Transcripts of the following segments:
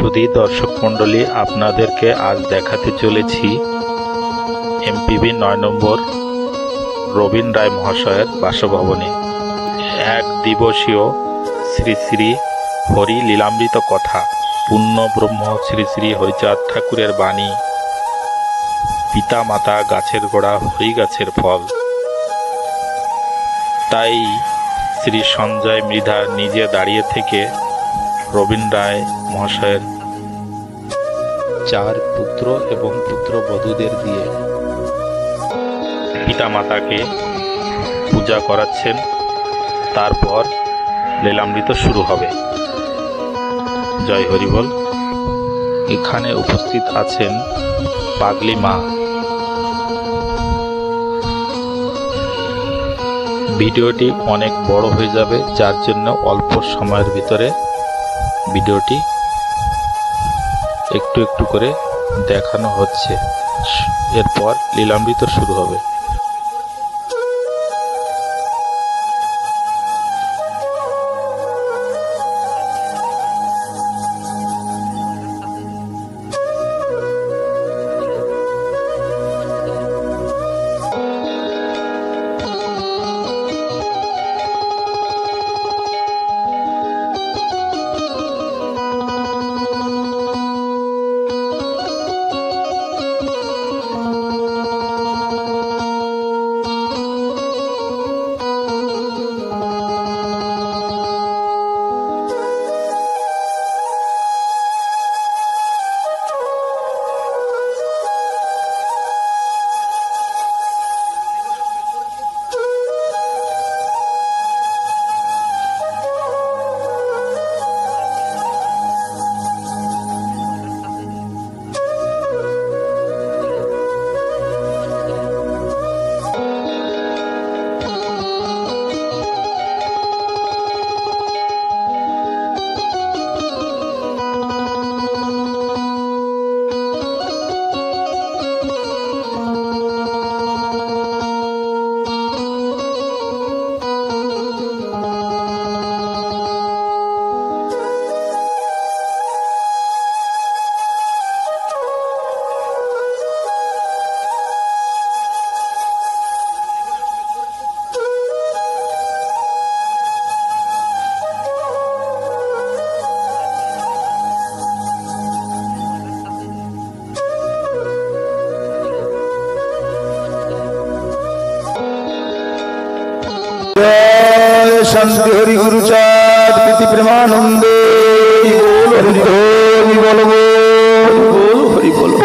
সুধী দর্শক মণ্ডলী, আপনাদেরকে আজ দেখাতে চলেছি এমপিবি ৯ নম্বর রবীন রায় মহাশয়ের বাসভবনে এক দিবসীয় শ্রী শ্রী হরি লীলামৃত কথা পূর্ণ ব্রহ্ম শ্রী শ্রী হরিচাঁদ ঠাকুরের বাণী। পিতা মাতা গাছের গোড়া, হরি গাছের ফল। তাই শ্রী সঞ্জয় মৃধা নিজে দাঁড়িয়ে থেকে রবীন রায় মহাশয়ের 4 পুত্র এবং পুত্রবধূদের দিয়ে পিতা মাতাকে পূজা করাচ্ছেন। তারপর লীলামৃত শুরু হবে। জয় হরিবল। এখানে উপস্থিত আছেন পাগলি মা। ভিডিওটি অনেক বড় হয়ে যাবে, যার জন্য অল্প সময়ের ভিতরে ভিডিওটি একটু একটু করে দেখানো হচ্ছে। এরপর লীলামৃত শুরু হবে। शांति हरि गुरुचाँद प्रीति प्रेमानंदे हरि बोलो हरि बोलो।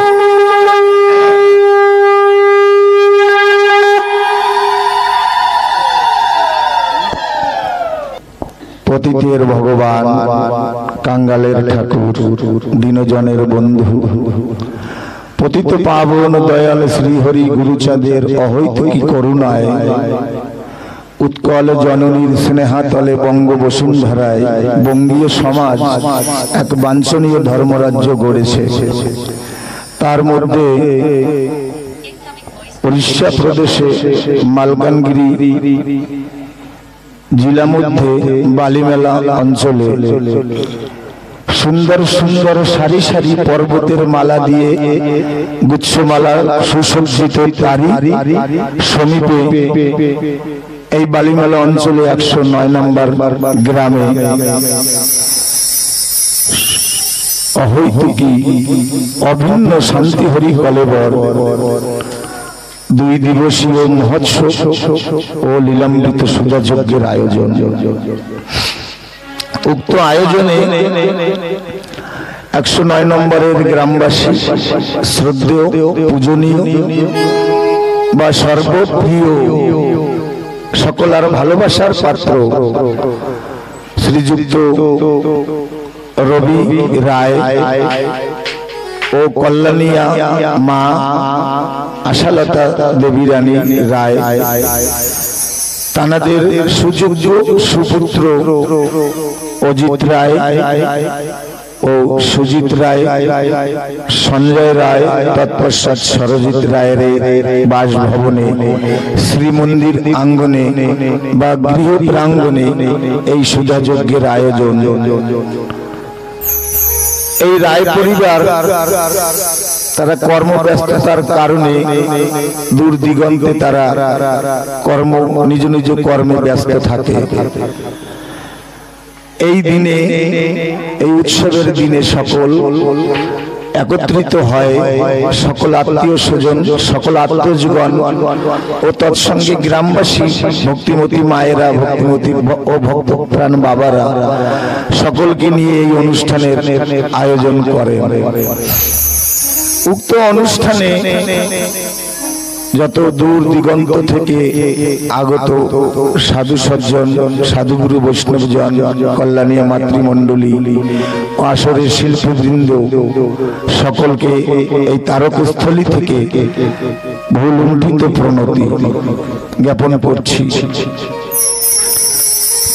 पतितेर भगवान कांगालेर ठाकुर दीनजनेर बंधु पतित पावन दयाल श्रीहरि गुरुचाँदेर अहैतुकी करुणाय उत्कल जननीर स्नेहातले बंग बसुंधराय बंगीय समाज एक वांछनीय धर्मराज्य गड़ेছে। तार मध्य उड़ीसा प्रदेशे मालकानगिरी जिला मध्य बालीमेला अंचले सुंदर सुंदर सारी सारी पर्वतेर माला दिए गुच्छमाला सुसज्जित तारी समीपे এই বালিমেলা অঞ্চলে 109 নম্বর গ্রামে অহৈতুকী অভিন্ন শান্তি হরি কলেবর 2 দিবসীয় মহোৎসব ও লীলামৃত সুধা যজ্ঞের আয়োজন। উক্ত আয়োজনে 109 নম্বরের গ্রামবাসী শ্রদ্ধেয় পূজনীয় বা সর্বপ্রিয় सकलार भालोबासार पात्र श्रीजुक्त रवि राय ओ कल्याणिया मा आशालता देवी रानी राय तानादेर सुयोग्य सुपुत्र अजित राय ओ सुजित राय संजय राय तत्पश्चात सरजित राय बासभवने श्रीमंदिर आंगने बा गृह प्रांगणे सुधा यज्ञेर आयोजन এই রায় পরিবার তারা কর্মব্যস্ততার কারণে দূর দিগন্তে তারা নিজ নিজ কর্মে ব্যস্ত থাকে। এই দিনে, এই উৎসবের দিনে সকল একত্রিত হয়, সকল আত্মীয় স্বজন, সকল আত্মজগণ ও তৎসঙ্গে গ্রামবাসী, ভক্তিমতী মায়েরা, ভক্তিমতী ও ভক্তপ্রাণ বাবারা সকলকে নিয়ে এই অনুষ্ঠানের আয়োজন করে। উক্ত অনুষ্ঠানে যত দূর দিগন্ত থেকে আগত সাধু সজ্জন, সাধুগুরু বৈষ্ণবজন, কল্যাণীয় মাতৃমণ্ডলী, আসরের শিল্পবৃন্দ সকলকে এই তারকস্থলী থেকে ভুলুণ্ঠিত প্রণতি জ্ঞাপন করছি।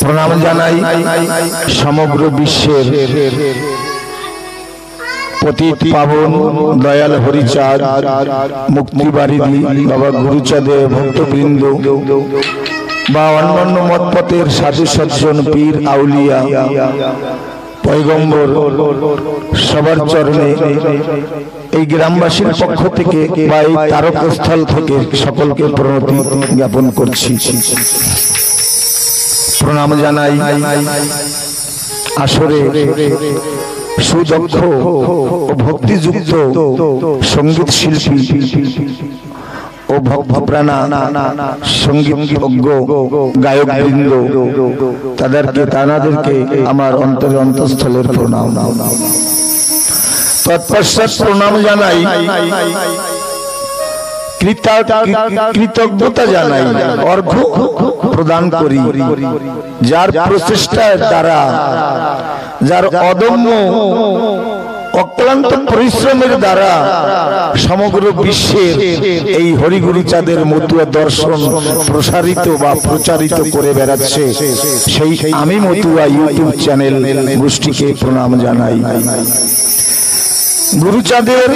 প্রণাম জানাই সমগ্র বিশ্বের পতিত পাবন দয়াল হরিচাঁদ, মুক্তিবারিধি বাবা গুরুচাঁদের ভক্তবৃন্দ বা অন্যান্য মতপথের সাধু সজ্জন, পীর আউলিয়া, পয়গম্বর সবার চরণে এই গ্রামবাসীর পক্ষ থেকে বা এই তারকস্থল থেকে সকলকে প্রণতি জ্ঞাপন করছি। প্রণাম জানাই আসরে সুদক্ষ ও ভক্তিযুক্ত সঙ্গীত শিল্পী ও ভক্তপ্রাণা সঙ্গীতজ্ঞ গায়কবৃন্দ, তাদেরকে আমার অন্তরে অন্তঃস্থলের প্রণাম। তৎপশ্চাৎ প্রণাম জানাই, কৃতজ্ঞতা জানাই, অর্ঘ্য প্রদান করি যার প্রচেষ্টার দ্বারা, যার অদম্য অক্লান্ত পরিশ্রমের দ্বারা সমগ্র বিশ্বের এই হরিগুরুচাঁদের মতুয়া দর্শন প্রসারিত বা প্রচারিত করে বেড়াচ্ছে সেই আমি মতুয়া ইউটিউব চ্যানেল গোষ্ঠীকে প্রণাম জানাই। গুরুচাঁদের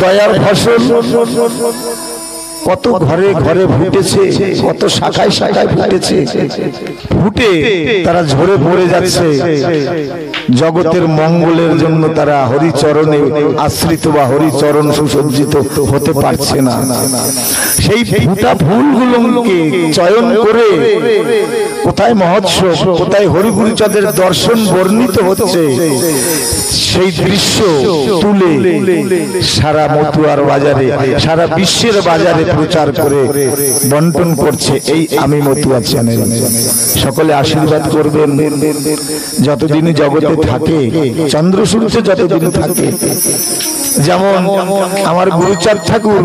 দয়ার ফসল কত ঘরে ঘরে ফুটেছে, কত শাখায় শাখায় ফুটেছে, ফুটে তারা ঝরে পড়ে যাচ্ছে। জগতের মঙ্গলের জন্য তারা হরিচরণে আশ্রিত বা হরিচরণ সুসজ্জিত হতে পারছে না। সেই ফুটা ফুলগুলোকে চয়ন করে কোথায় মহোৎসব, কোথায় হরিগুরুচাঁদের দর্শন বর্ণিত হচ্ছে, সেই দৃশ্য তুলে সারা মতুয়ার বাজারে, সারা বিশ্বের বাজারে প্রচার করে বন্টন করছে এই আমি মতুয়া চ্যানেল। সকলে আশীর্বাদ করবেন, যতদিন জগতে থাকে, চন্দ্র সূর্য যতদিন থাকে। যেমন আমার গুরুচাঁদ ঠাকুর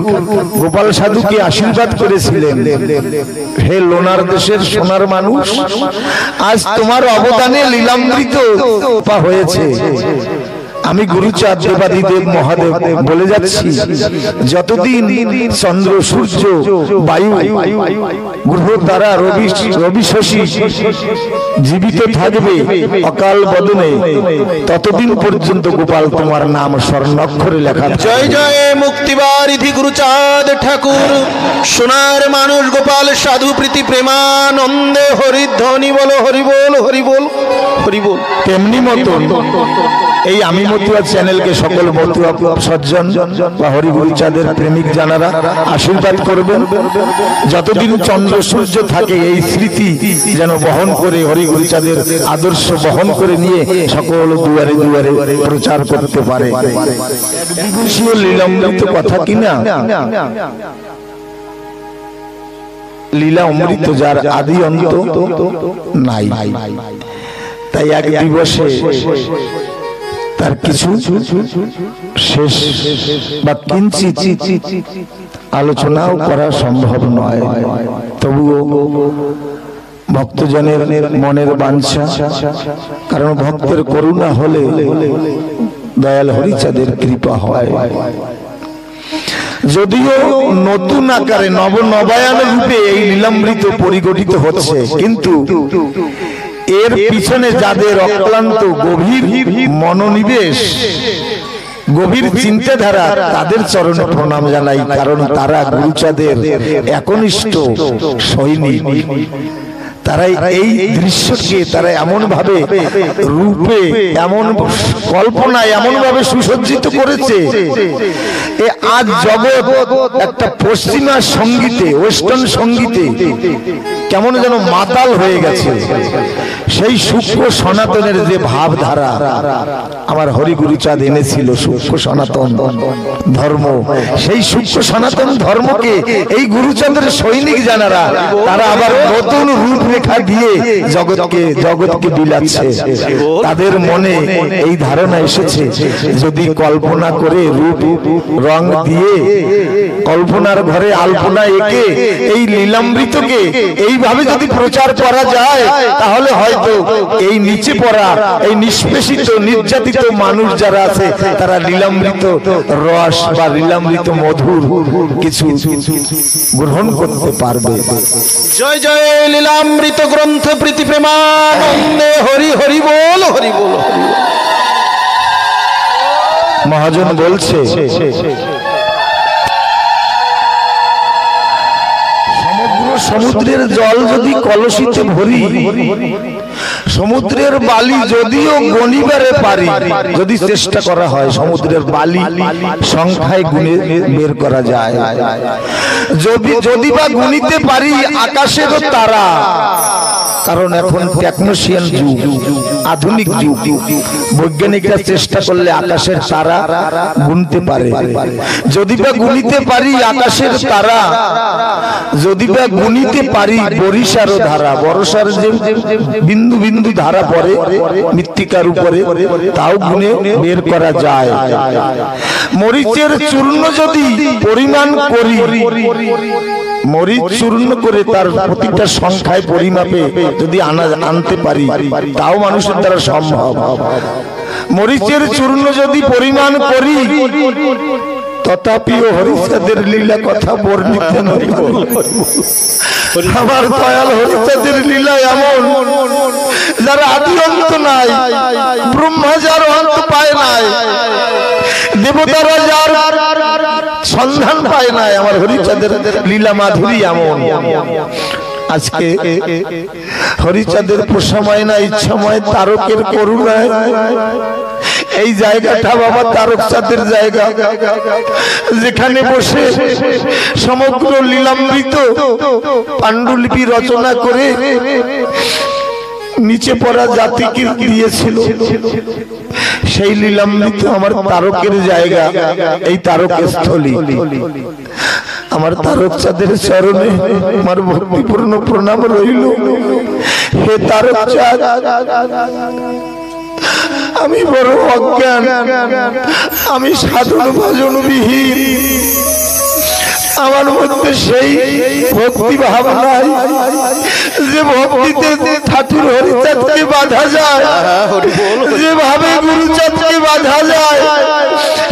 গোপাল সাধুকে আশীর্বাদ করেছিলেন, হে লোনার দেশের সোনার মানুষ, আজ তোমার অবদানে লীলামৃত হয়েছে। আমি গুরুচাঁদ দেবাদিদেব মহাদেব বলে যাচ্ছি, যতদিন চন্দ্র সূর্য বায়ু গ্রহ তারা রবি শশী জীবিত থাকবে অকাল বদনে, ততদিন পর্যন্ত গোপাল তোমার নাম স্বর্ণাক্ষরে লেখা। জয় জয় মুক্তিবারিধি গুরুচাঁদ ঠাকুর, সোনার মানুষ গোপাল সাধু প্রীতি প্রেমানন্দে হরিধ্বনি বলো হরিবোল হরিবোল হরিবোল। তেমনি মতন এই আমি মতুয়া চ্যানেলকে সকল মতুয়া সজ্জন বা হরিগুরুচাঁদের প্রেমিক জানারা আশীর্বাদ করবেন। যতদিন চন্দ্র সূর্য থাকে এই স্মৃতি যেন বহন করে, হরিগুরুচাঁদের আদর্শ বহন করে নিয়ে সকল দুয়ারে দুয়ারে প্রচার করতে পারে। দিবসীয় লীলামৃত কথা কিনা, লীলা অমৃত যার আদি অন্ত নাই, তাই এক দিবসে তার কিছু শেষ বা কিঞ্চিত আলোচনাও করা সম্ভব নয়। তবুও ভক্তজনের মনের বাঞ্ছা, কারণ ভক্তের করুণা হলে দয়াল হরিচাঁদের কৃপা হয়। যদিও নতুন আকারে নবনবায়ন রূপে এই লীলামৃত পরিগঠিত হচ্ছে, কিন্তু এর পিছনে যাদের অক্লান্ত গভীর মনোনিবেশ, গভীর চিন্তাধারা, তাদের চরণে প্রণাম জানাই, কারণ তারা গুরুচাঁদের একনিষ্ঠ সৈনিক। তারা এই দৃশ্যকে তারা এমন ভাবে রূপে এমন কল্পনায় এমন ভাবে সুসজ্জিত করেছে, আজ জগৎ একটা পশ্চিমা সঙ্গীতে ওয়েস্টার্ন সঙ্গীতে কেমন যেন মাতাল হয়ে গেছে। সেই সূক্ষ্ম সনাতনের যে ভাবধারা আমার হরিগুরুচাঁদ এনেছিল, সূক্ষ্ম সনাতন ধর্ম, সেই সূক্ষ্ম সনাতন ধর্মকে এই গুরুচাঁদের সৈনিক জানারা তারা আবার নতুন রূপরেখা দিয়ে জগৎকে বিলাচ্ছে। তাদের মনে এই ধারণা এসেছে, যদি কল্পনা করে রূপ রং দিয়ে কল্পনার ঘরে আলপনা এঁকে এই লীলামৃতকে এইভাবে যদি প্রচার করা যায়, তাহলে হয়তো এই নিচে পড়া এই নিষ্পেষিত নির্যাতিত মানুষ যারা আছে তারা লীলামৃত রস বা লীলামৃত মধুর কিছু গ্রহণ করতে পারবে। জয় জয় লীলামৃত গ্রন্থ প্রীতি প্রেমানন্দে হরি হরি বল হরি বল। মহাজন বলছে, সমুদ্রের জল যদি কলসিতে ভরি, সমুদ্রের বালি যদিও গণিবারে পারি, যদি চেষ্টা করা হয় সমুদ্রের বালি সংখ্যায় গুণে বের করা যায়। যদি বা গুনিতে পারি আকাশেরও তারা, কারণ এখন টেকনোশিয়ান যুগ, আধুনিক যুগ, বৈজ্ঞানিকরা চেষ্টা করলে আকাশের তারা গুনতে পারে। যদি বা গুনিতে পারি আকাশের তারা, যদি বা গুনিতে পারি বরিশারও ধারা, বর্ষার যে বিন্দু বিন্দু ধারা পড়ে মৃত্তিকার উপরে, তাও গুনে বের করা যায়। মরিচের চূর্ণ যদি পরিমাণ করি, মরিচ চূর্ণ করে তার প্রতিটা সংখ্যায় পরিমাপে যদি আনতে পারি, তাও মানুষের দ্বারা সম্ভব। মরিচের চূর্ণ যদি পরিমাণ করি, তথাপিও হরিচাঁদের লীলা কথা বর্ণিত নয়। আমার দয়াল হরিচাঁদের লীলা এমন, যারা আদি অন্ত নাই, ব্রহ্মা যার অন্ত পায় নাই, দেবতারা যার সন্ধান পায় নাই, আমার হরিচাঁদের লীলা মাধুরী এমন। আজকে হরিচাঁদের পোষাময় না ইচ্ছাময় তারকের করুণায় এই জায়গাটা বাবা তারকচাঁদের জায়গা, যেখানে বসে সমগ্র লীলামৃত পাণ্ডুলিপি রচনা করে নিচে পড়া জাতিকে দিয়েছিল। সেই লীলামৃত আমার তারকের জায়গা, এই তারকের স্থলী। আমার তারকচাঁদের চরণে আমার ভক্তিপূর্ণ প্রণাম রইল। হে তারকচাঁদ, আমি বড় অজ্ঞান, আমি সাধন ভজন বিহীন, আমার মধ্যে সেই ভক্তি ভাব নাই যে ভক্তিতে ঠাকুর হরিচাঁদকে বাঁধা যায়, যেভাবে গুরুচাঁদকে বাঁধা যায়।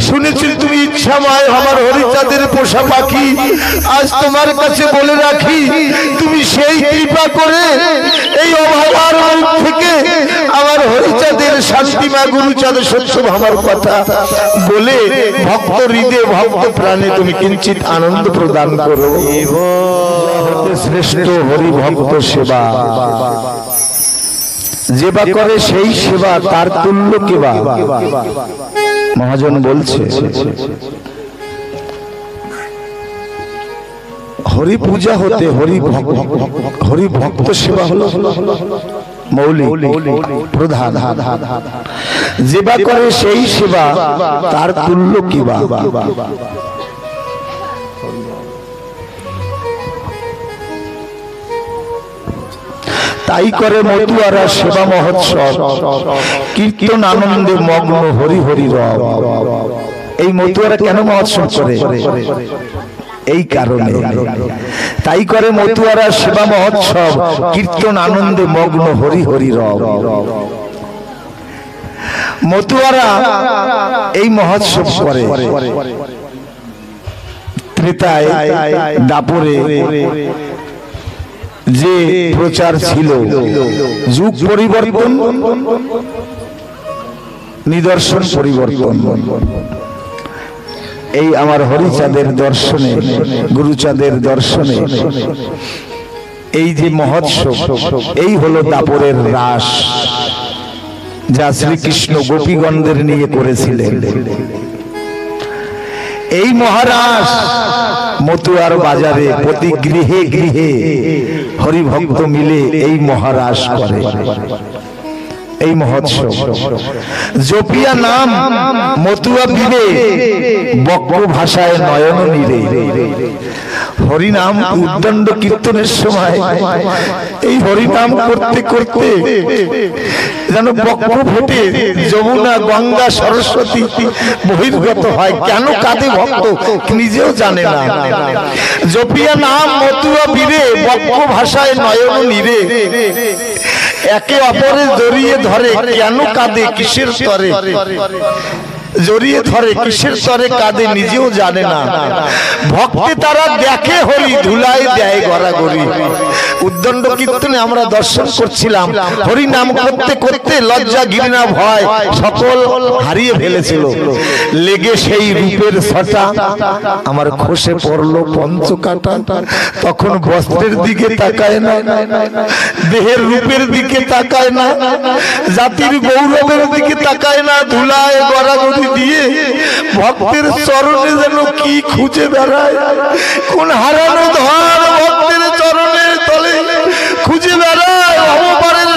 শুনেছি তুমি ইচ্ছাময় আমার হরিচাঁদের পোষা পাখি, আজ তোমার কাছে বলে রাখি, তুমি সেই কৃপা করে এই অভাবার মুখ থেকে আমার হরিচাঁদের শান্তিমা গুরুচাঁদ সত্য ভাবার কথা বলে ভক্ত হৃদয়ে ভক্ত প্রাণে তুমি কিঞ্চিত আনন্দ প্রদান করো। শ্রেষ্ঠ হরি ভক্ত সেবা, যেবা করে সেই সেবা তার তুল্য কেবা। মহাজন বলছে, হরি পূজা হতে হরি ভক্ত সেবা হলো মৌলিক প্রধান, যেবা করে সেই সেবা তার তুল্য কিবা। তাই করে মতুয়ারা সেবা মহোৎসব, কীর্তন আনন্দে মগ্ন হরি হরি রব। এই মতুয়ারা কেন মহোৎসব করে? এই কারণে। তাই করে মতুয়ারা সেবা মহোৎসব, কীর্তন আনন্দে মগ্ন হরি হরি রব। মতুয়ারা এই মহোৎসব করে ত্রেতায় দাপরে যে প্রচার ছিল, যুগ পরিবর্তন, নিদর্শন পরিবর্তন। এই আমার হরিচাঁদের দর্শনে, গুরুচাঁদের দর্শনে এই যে মহোৎসব, এই হলো দাপরের রাস, যা শ্রীকৃষ্ণ গোপীগণদের নিয়ে করেছিলেন। এই মহারাস মতুয়ার বাজারে প্রতি গৃহে গৃহে হরিভক্ত মিলে এই মহারাস করে। এই মহোৎসব জপিয়া নাম মতুয়া বিবে, বক্র ভাষায় নয়ন নীরে। হরিনাম উদ্দণ্ড কীর্তনের সময় এই হরিনাম করতে করতে যেন বক্র ফেটে যমুনা, গঙ্গা, সরস্বতী বহির্গত হয়। কেন কাঁদে ভক্ত নিজেও জানে না। জপিয়া নাম মতুয়া বিবে, বক্র ভাষায় নয়ন নীরে। একে অপরে জড়িয়ে ধরে, কেন কাঁদে কিসের স্তরে জড়িয়ে ধরে, কিসের স্তরে কাঁদে নিজেও জানে না। ভক্তি তারা দেখে হরি, ধুলায় দেয় গড়াগড়ি। উদ্দণ্ড কীর্তনে আমরা দর্শন করছিলাম, হরি নাম করতে করতে লজ্জা, ঘৃণা, ভয় সকল হারিয়ে ফেলেছিল। লেগে সেই রূপের ছটা আমার খসে পড়লো পঞ্চকাটা। তখন বস্ত্রের দিকে তাকায় না, দেহের রূপের দিকে তাকায় না, জাতির গৌরবের দিকে তাকায় না, ধুলায় গড়াগড়ি দিয়ে ভক্তের চরণে যেন কি খুঁজে বেড়ায়। কোন হারানো ধন ভক্তের চরণের তলে খুঁজে বেড়ায়। অমপারের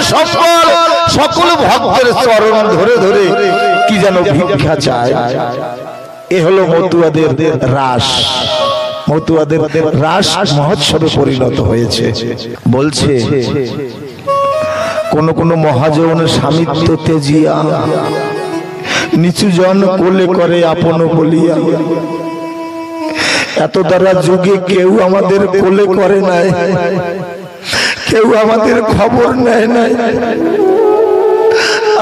সকল ভক্তের চরণ ধরে ধরে কি যেন ভিক্ষা চায়। এ হলো মতুয়াদের রাস। মতুয়াদের রাস মহোৎসবে পরিণত হয়েছে। বলছে কোন কোন মহাজন স্বামিত্ব তেজিয়া, নিচু জন কোলে করে আপন বলিয়া। এত দ্বারা যুগে কেউ আমাদের কোলে করে নাই, কেউ আমাদের খবর নেয় নাই।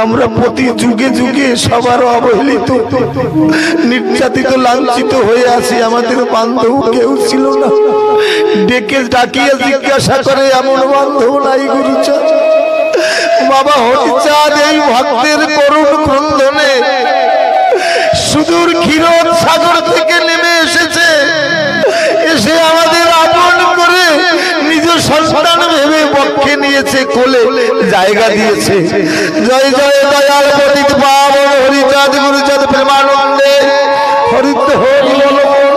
আমরা প্রতি যুগে যুগে সবার অবহেলিত, নির্যাতিত, লাঞ্ছিত হয়ে আছি। আমাদের বান্ধব কেউ ছিল না। ডেকে ডাকিয়ে জিজ্ঞাসা করে, এমন বান্ধব নাই গুরুচাঁদ। বাবা হরিচাঁদ এই ভক্তের করুণ ক্রন্দনে সুদূর ক্ষীরোদ সাগর থেকে নেমে এসেছে। এসে আমাদের আপন করে নিজ সন্তান ভেবে বক্ষে নিয়েছে, কোলে জায়গা দিয়েছে। জয় জয় দয়াল পতিত পাবন হরিচাঁদ গুরুচাঁদ প্রেমানন্দে হরিত হরি বল।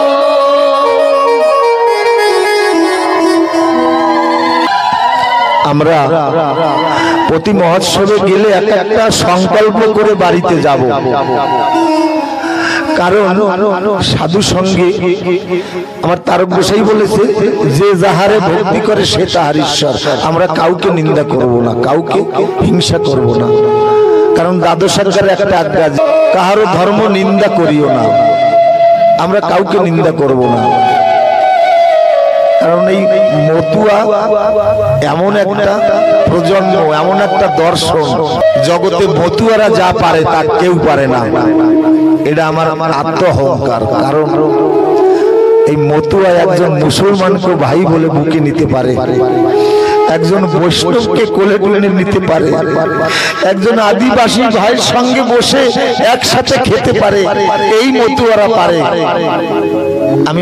আমরা প্রতি মহোৎসবে গেলে একটা সংকল্প করে বাড়িতে যাব। কারণ সাধু সঙ্গে আমার তারক গোসাই বলেছে, যে যাহারে ভক্তি করে সে তাহার ঈশ্বর। আমরা কাউকে নিন্দা করব না, কাউকে হিংসা করব না। কারণ দ্বাদশ সরকারের একটা আজ্ঞা, কাহারও ধর্ম নিন্দা করিও না। আমরা কাউকে নিন্দা করব না। কারণ এই মতুয়া এমন একটা প্রজন্ম, এমন একটা দর্শন, জগতে মতুয়ারা যা পারে তা কেউ পারে না। এটা আমার আত্মঅহংকার। কারণ এই মতুয়া একজন মুসলমানকে ভাই বলে বুকে নিতে পারে, একজন বৈষ্ণবকে কোলে তুলে নিতে পারে, একজন আদিবাসী ভাইয়ের সঙ্গে বসে একসাথে খেতে পারে। এই মতুয়ারা পারে। আমি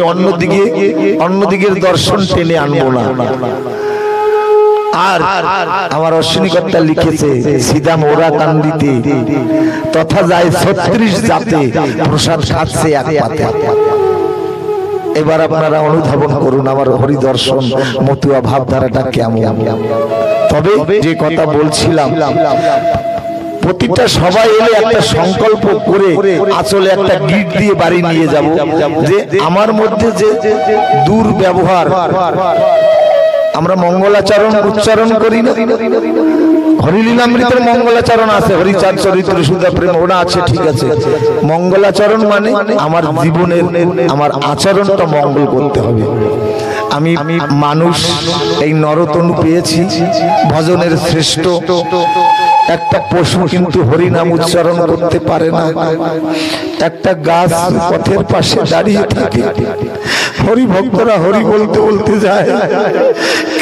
অন্যদিকের দর্শন টেনে আনবো না। আর আমার অশ্বিনীকর্তা লিখেছে, সিধা মোরা কান্দিতে তথা যায় 36 জাতে, প্রসাদ খাচ্ছে এক পাতে। এবার আপনারা অনুধাবন করুন আমার হরিদর্শন মতুয়া ভাবধারাটা কেমন। তবে যে কথা বলছিলাম, প্রতিটা সবাই এলে একটা সংকল্প করে আসলে একটা গিট দিয়ে বাড়ি নিয়ে যাব, যে আমার মধ্যে যে দুর্ব্যবহার, আমরা মঙ্গলাচরণ উচ্চারণ করি না, হরিলীলামৃতের মঙ্গলাচরণ আছে, হরিচাঁদ চরিত্র সুধা প্রেম ওটা আছে, ঠিক আছে। মঙ্গলাচরণ মানে আমার জীবনের, আমার আচরণটা মঙ্গল করতে হবে। আমি মানুষ, এই নরতনু পেয়েছি, ভজনের শ্রেষ্ঠ একটা পশু কিন্তু হরিনাম উচ্চারণ করতে পারে না। একটা গাছ পথের পাশে দাঁড়িয়ে থাকে, হরি ভক্তরা হরি বলতে বলতে যায়,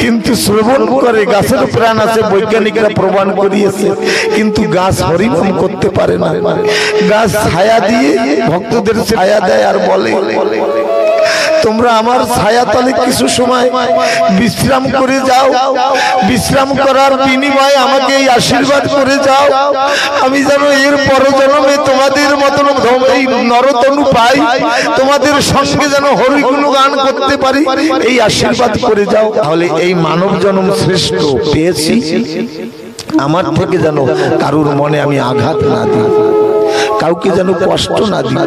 কিন্তু শ্রবণ করে। গাছের প্রাণ আছে, বৈজ্ঞানিকরা প্রমাণ করিয়েছে, কিন্তু গাছ হরিনাম করতে পারে না। গাছ ছায়া দিয়ে ভক্তদের ছায়া দেয় আর বলে, তোমরা আমার ছায়াতলে কিছু সময় বিশ্রাম করে যাও, বিশ্রাম করার বিনিময়ে আমাকে এই আশীর্বাদ করে যাও, আমি যেন এর পরজন্মে তোমাদের মতন এই নরতনু পাই, তোমাদের সঙ্গে যেন হরিগুণ গান করতে পারি, এই আশীর্বাদ করে যাও। তাহলে এই মানব জন্ম শ্রেষ্ঠ পেয়েছি, আমার থেকে যেন কারুর মনে আমি আঘাত না দিই, কাউকে যেন কষ্ট না দিই।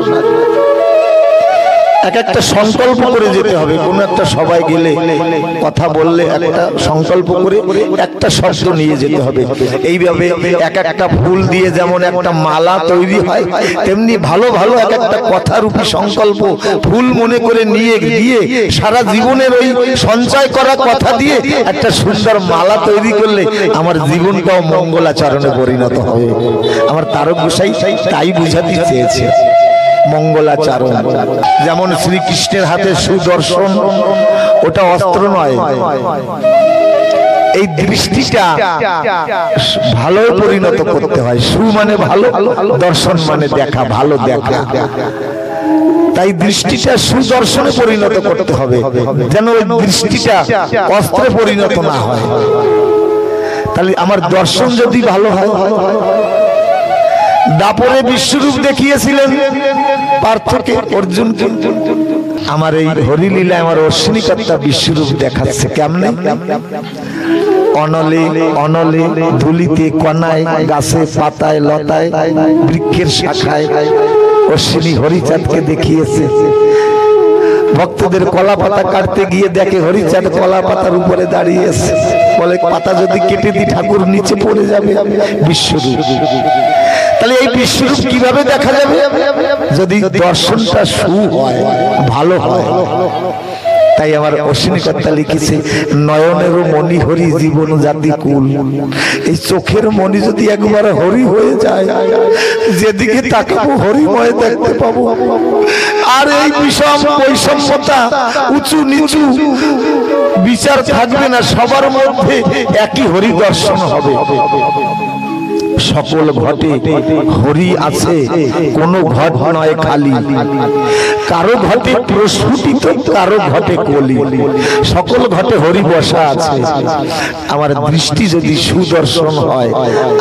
এক একটা সংকল্প করে যেতে হবে। কোন একটা সবাই গেলে কথা বললে একটা সংকল্প করে একটা শব্দ নিয়ে যেতে হবে। এইভাবে এক একটা ফুল দিয়ে যেমন একটা মালা তৈরি হয়, তেমনি ভালো ভালো এক একটা কথারূপী সংকল্প ফুল মনে করে নিয়ে গিয়ে সারা জীবনের ওই সঞ্চয় করা কথা দিয়ে একটা সুন্দর মালা তৈরি করলে আমার জীবনটাও মঙ্গলাচরণে পরিণত হবে। আমার তারক গোসাই তাই বুঝাতে চেয়েছে মঙ্গলাচরণ। যেমন শ্রীকৃষ্ণের হাতে সুদর্শন, ওটা অস্ত্র নয়, এই দৃষ্টিটা ভালো পরিণত করতে হয়। সু মানে ভালো, দর্শন মানে দেখা, ভালো দেখা। তাই দৃষ্টিটা সুদর্শনে পরিণত করতে হবে, যেন ওই দৃষ্টিটা অস্ত্রে পরিণত না হয়। তাহলে আমার দর্শন যদি ভালো হয়, দাপরে বিশ্বরূপ দেখিয়েছিলেন পার্থকে, অর্জুনকে। আমার এই হরিলীলায় আমার অশ্বিনীকর্তা বিশ্বরূপ দেখাচ্ছে কেমনে? অনলে অনলে, ধুলিতে কণায়, গাছে পাতায় লতায়, বৃক্ষের শাখায় অশ্বিনী হরিচাঁদকে দেখিয়েছে। ভক্তদের কলা পাতা কাটতে গিয়ে দেখে হরিচাঁদ কলা পাতার উপরে দাঁড়িয়েছে, বলে পাতা যদি কেটে দিই ঠাকুর নিচে পড়ে যাবে। বিশ্বরূপ। তাহলে এই বিশ্বরূপ কিভাবে দেখা যাবে? যদি দর্শনটা সু হয়, ভালো হয়। তাই আমার অশ্বিনীকর্তা লিখেছে, নয়নেরও মণি হরি জীবন জাতি কুল। এই চোখের মণি যদি একবার হরি হয়ে যায়, যেদিকে তাকাবো হরিময় দেখতে পাবো। আর এই বিষম বৈষম্যতা, উঁচু নিচু বিচার থাকবে না, সবার মধ্যে একই হরি দর্শন হবে। সকল ঘটে হরি আছে, কোন ঘট নয় খালি। কারো ঘটে প্রস্ফুটিত, কারো ঘটে কলি, সকল ঘটে হরি বসা আছে। আমার দৃষ্টি যদি সুদর্শন হয়,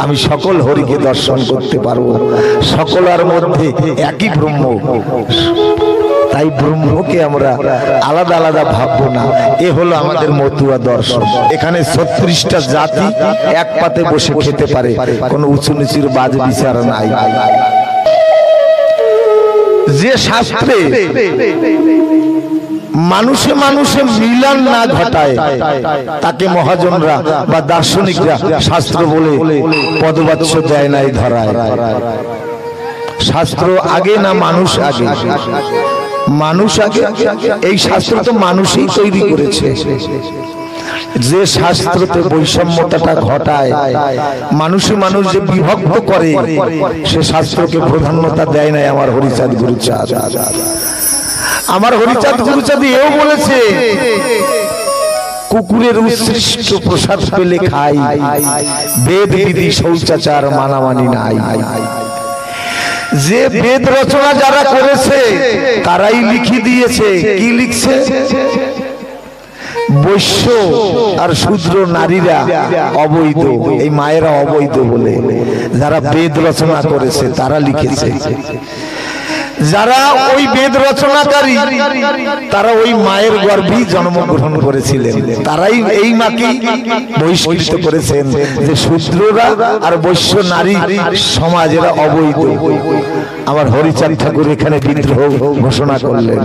আমি সকল হরিকে দর্শন করতে পারবো। সকলের মধ্যে একই ব্রহ্ম। তাই ব্রহ্মকে আমরা আলাদা আলাদা ভাববো না। এ হলো আমাদের মতুয়া দর্শন। এখানে 36টা জাতি এক পাতে বসে খেতে পারে, কোনো উঁচু নিচুর বাজ বিচার নাই। যে শাস্ত্রে মানুষে মানুষে মিলন না ঘটায়, তাকে মহাজনরা বা দার্শনিকরা শাস্ত্র বলে পদবাচ্য দেয় নাই ধরায়। শাস্ত্র আগে না মানুষ আগে? মানুষ আগে। এই শাস্ত্র তো মানুষই তৈরি করেছে। যে শাস্ত্রতে বৈষম্যতাটা ঘটায়, মানুষে মানুষ যে বিভক্ত করে, সে শাস্ত্রকে প্রাধান্যতা দেয় নাই আমার হরিচাঁদ গুরুচাঁদ। আমার হরিচাঁদ গুরুচাঁদ এও বলেছে, কুকুরের উৎসৃষ্ট প্রসাদ পেলে খাই, বেদ বিধি শৌচাচার মানামানি নাই। যে বেদ রচনা যারা করেছে তারাই লিখে দিয়েছে। কি লিখছে? বৈশ্য আর শূদ্র নারীরা অবৈধ, এই মায়েরা অবৈধ বলে যারা বেদ রচনা করেছে তারা লিখেছে। যারা ওই বেদ রচনাকারী তারা ওই মায়ের গর্ভেই জন্মগ্রহণ করেছিলেন, তারাই এই মাকে বহিষ্কৃত করেছেন যে শূদ্ররা আর বৈশ্য নারী সমাজ এরা অবৈধ। আমার হরিচাঁদ ঠাকুর এখানে বিদ্রোহ ঘোষণা করলেন।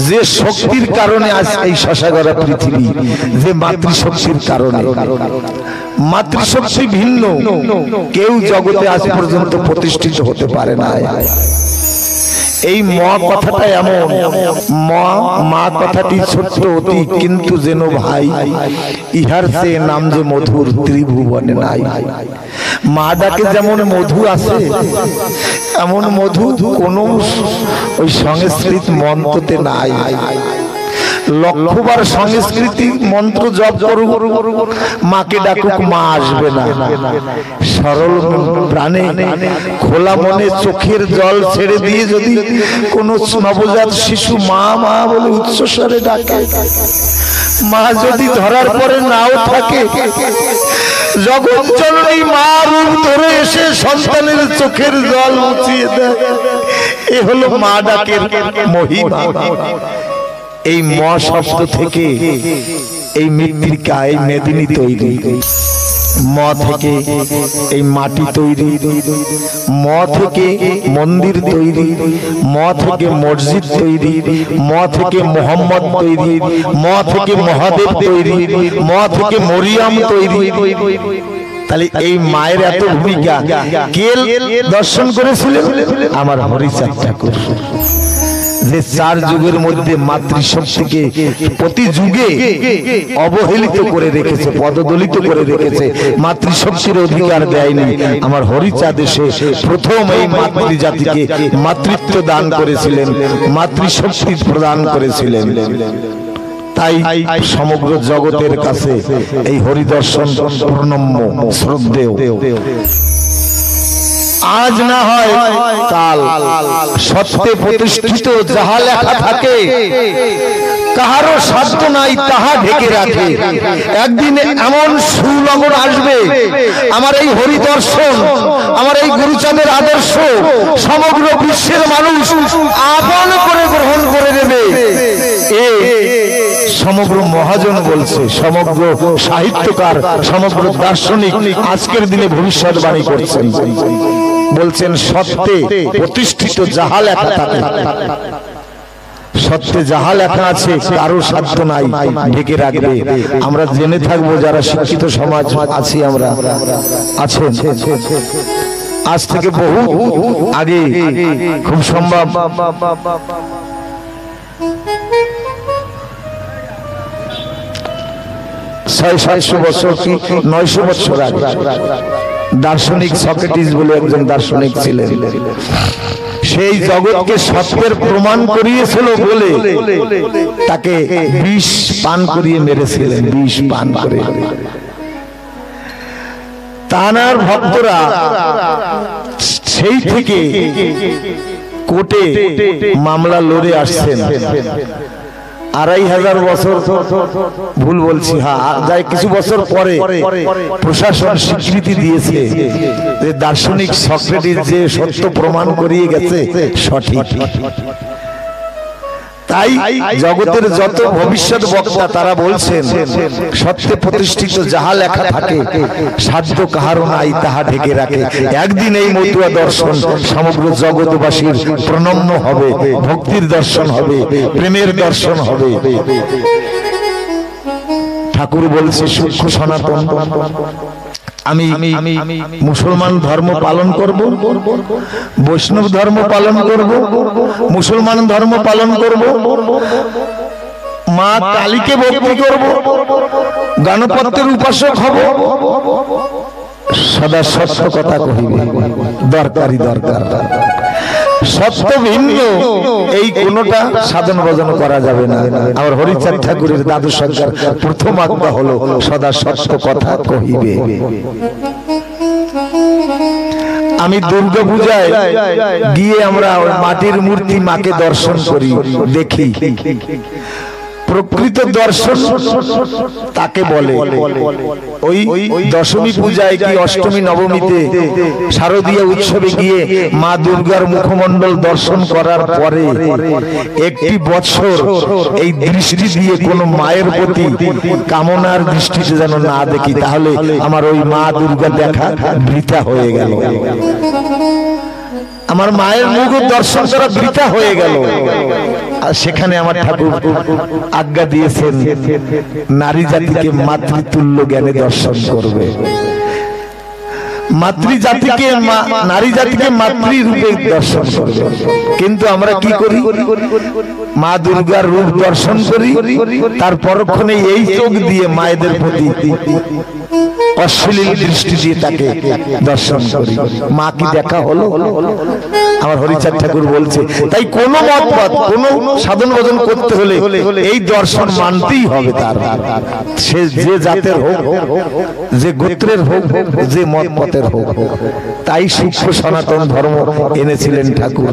যে শক্তির কারণে আজ এই শশাগড়া পৃথিবী, যে মাতৃশক্তির কারণে। মাতৃশক্তি ভিন্ন কেউ জগতে আজ পর্যন্ত প্রতিষ্ঠিত হতে পারে না। এই মা কথাটা এমন, মা কথাটি ছোট্ট অতি, কিন্তু যেন ভাই ইহার সে নাম যে মধুর ত্রিভুবনে নাই। মা ডাকে যেমন মধু আছে, এমন মধু কোন ওই সংস্কৃত মন্ত্রতে নাই। লক্ষবার সংস্কৃতি মন্ত্র জপ করুক, মাকে ডাকুক, মা আসবে না। সরল প্রাণে খোলা মনে চোখের জল ছেড়ে দিয়ে যদি কোন নবজাত শিশু মা মা বলে উচ্চস্বরে ডাকে, মা যদি ধরার পরে নাও থাকে, জগৎ জননী মা রূপ ধরে এসে সন্তানের চোখের জল মুছিয়ে দেয়। এ হলো মা ডাকের মহিমা। এই ম শব্দ থেকে এই মৃত্তিকা, এই মেদিনী তৈরি, ম থেকে এই মাটি তৈরি, ম থেকে মন্দির তৈরি, ম থেকে মসজিদ তৈরি, ম থেকে মোহাম্মদ তৈরি, ম থেকে মহাদেব তৈরি, ম থেকে মরিয়াম তৈরি। তাহলে এই মায়ের এত ভূমিকা কে দর্শন করেছিলেন? আমার হরিচাঁদ ঠাকুর, যে চার যুগের মধ্যে মাতৃশক্তিকে প্রতি যুগে অবহেলিত করে রেখেছে, পদদলিত করে রেখেছে, মাতৃশক্তির অধিকার দেয়নি। আমার হরিচাঁদ এসে প্রথম এই মাতৃজাতিকে মাতৃত্ব দান করেছিলেন, মাতৃশক্তি প্রদান করেছিলেন। তাই সমগ্র জগতের কাছে এই হরিদর্শন প্রণম্য, শ্রদ্ধেয়। আজ না হয় কাল সত্যে প্রতিষ্ঠিত যাহা লেখা থাকে, কাহারও সাধ্য নাই তাহা ঢেকে রাখে। একদিন এমন সুলগ্ন আসবে, আমার এই হরিদর্শন, আমার এই গুরুচাঁদের আদর্শ সমগ্র বিশ্বের মানুষ আপন করে গ্রহণ করে নেবে। এ সমগ্র মহাজন বলছে, সমগ্র সাহিত্যকার, সমগ্র দার্শনিক আজকের দিনে ভবিষ্যৎবাণী করছেন, বলছেন সত্যে প্রতিষ্ঠিত যাহা লেখা থাকে, সত্যে যাহা লেখা আছে কারো সাধ্য নাই ঢেকে রাখবে। আমরা জেনে থাকবো, যারা শিক্ষিত সমাজ আছি আমরা, আছেন, আজ থেকে বহু আগে খুব সম্ভব 600-700 বছর কি 900 বছর আগে দার্শনিক সক্রেটিস বলে একজন দার্শনিক ছিলেন, সেই জগৎকে সত্যের প্রমাণ করিয়েছিল বলে তাকে বিষ পান করিয়ে মেরেছিলেন, বিষ পান করে। তানার ভক্তরা সেই থেকে কোর্টে মামলা লড়ে আসছেন। 2500 বছর, ভুল বলছি, হ্যাঁ, যাই কিছু বছর পরে প্রশাসন স্বীকৃতি দিয়েছে যে দার্শনিক সক্রেটিস যে সত্য প্রমাণ করিয়ে গেছে সঠিক। তাই জগতের যত ভবিষ্যৎ বক্তা তারা বলছেন সত্যে প্রতিষ্ঠিত যাহা লেখা থাকে সাধ্য কাহারও নাই তাহা ঢেকে রাখে। একদিন এই মতুয়া দর্শন সমগ্র জগৎবাসীর প্রণম্য হবে, ভক্তির দর্শন হবে, প্রেমের দর্শন হবে। ঠাকুর বলছে সূক্ষ্ম সনাতন, আমি মুসলমান ধর্ম পালন করব, বৈষ্ণব ধর্ম পালন করব, মুসলমান ধর্ম পালন করব, মা কালীকে ভক্তি করব, গণপতির উপাসক হব, সদা সত্য কথা কহিবে, দরকারি দরকার। সত্য ভিন্ন এই কোনটা সাধন ভজন করা যাবে না। আমার হরিচাঁদ ঠাকুরের দাদু সরকার প্রথম আজ্ঞা হলো সদা সত্য কথা কহিবে। আমি দুর্গা পূজায় গিয়ে আমরা মাটির মূর্তি মাকে দর্শন করি, দেখি প্রকৃত দর্শন তাকে বলে। ওই দশমী পূজায় কি অষ্টমী নবমীতে শারদীয় উৎসবে গিয়ে মা দুর্গার মুখমণ্ডল দর্শন করার পরে একটি বছর এই দৃষ্টি দিয়ে কোন মায়ের প্রতি কামনার দৃষ্টিতে যেন না দেখি, তাহলে আমার ওই মা দুর্গা দেখা বৃথা হয়ে গেল, আমার মায়ের মুখ দর্শন করা বৃথা হয়ে গেল। আর সেখানে আমার ঠাকুর আজ্ঞা দিয়েছেন নারী জাতিকে মাতৃতুল্য জ্ঞানে দর্শন করবে। মাতৃ জাতিকে নারী জাতিকে মাতৃ রূপে দর্শন করবে, কিন্তু আমরা কি করি? মা দুর্গার রূপ দর্শন করি, তার পরক্ষণে এই চোখ দিয়ে মায়েদের প্রতি অশ্লীল দৃষ্টি দিয়ে তাকে দর্শন করি। মা কি দেখা হলো? আমার হরিচাঁদ ঠাকুর বলছে, তাই কোন মতবাদ, কোন সাধন ভজন করতে হলে এই দর্শন মানতেই হবে। তার সে যে জাতের হোক, যে গোত্রের হোক, যে মত মতের হোক। তাই সূক্ষ্ম সনাতন ধর্ম এনেছিলেন ঠাকুর।